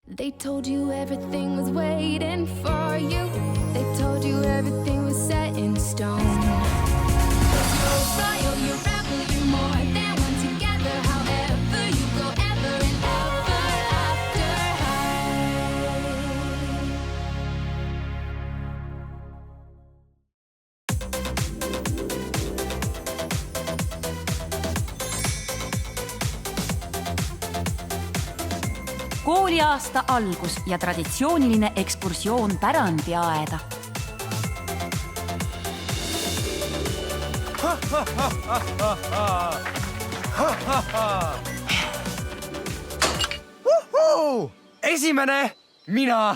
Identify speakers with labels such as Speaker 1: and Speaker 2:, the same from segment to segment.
Speaker 1: They told you everything was waiting for you. They told you everything was set in stone. You're royal, you're rebel, you're more than one together. However you go ever and ever after high.
Speaker 2: Kooliaasta algus ja traditsiooniline ekskursioon pärandiaeda.
Speaker 3: Esimene, mina.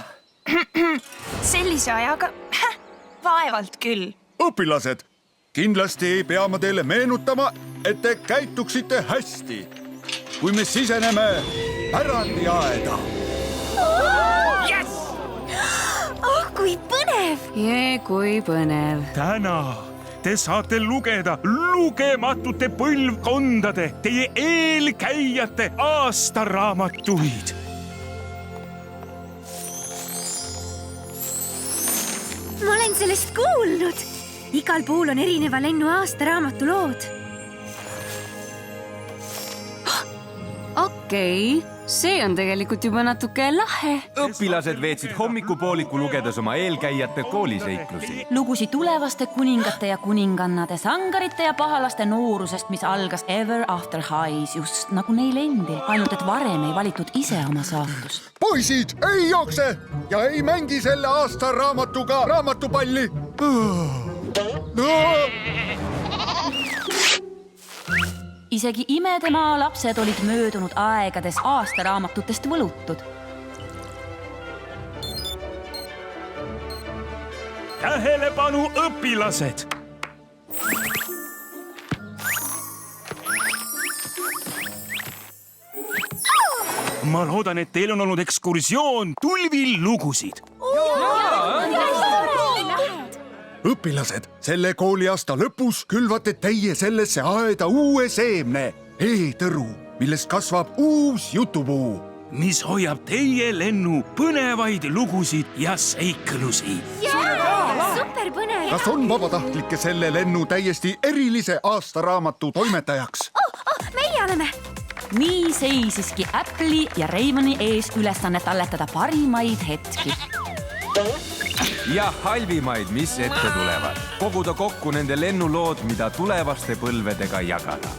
Speaker 4: Sellise ajaga vaevalt küll.
Speaker 5: Õpilased, kindlasti ei pea ma teile meenutama, et te käituksite hästi. Kui me siseneme pärandiaeda.
Speaker 4: Oh, kui põnev!
Speaker 2: Kui põnev.
Speaker 6: Täna te saate lugeda lugematute põlvkondade, teie eelkäijate aastaraamatuid.
Speaker 4: Ma olen sellest kuulnud. Igal pool on erineva lennu aastaraamatu lood.
Speaker 2: Okei, see on tegelikult juba natuke lahe.
Speaker 3: Õpilased veetsid hommikupooliku lugedes oma eelkäijate kooliseiklusi.
Speaker 2: Lugusid tulevaste kuningate ja kuningannade, sangarite ja pahalaste noorusest, mis algas Ever After Highs just nagu neil endil. Ainult, et varem ei valitud ise oma saatust.
Speaker 5: Poisid, ei jookse ja ei mängi selle aastaraamatuga raamatupalli.
Speaker 2: Isegi Imedemaa lapsed olid möödunud aegades aastaraamatutest võlutud.
Speaker 6: Tähelepanu õpilased! Ma loodan, et teil on olnud ekskursioon tulvilugusid.
Speaker 5: Õpilased, selle kooliaasta lõpus külvate teie sellesse aeda uue seemne, e-tõru, millest kasvab uus jutupuu.
Speaker 6: Mis hoiab teie lennu põnevaid lugusid ja seiklusi.
Speaker 4: Super põnev!
Speaker 5: Kas on vabatahtlikke selle lennu täiesti erilise aastaraamatu toimetajaks?
Speaker 4: Meie oleme!
Speaker 2: Nii seisiski Apple'i ja Raymoni ees ülesanne talletada parimaid hetki.
Speaker 3: Ja halvimaid, mis ette tulevad. Koguda kokku nende lennulood, mida tulevaste põlvedega jagada.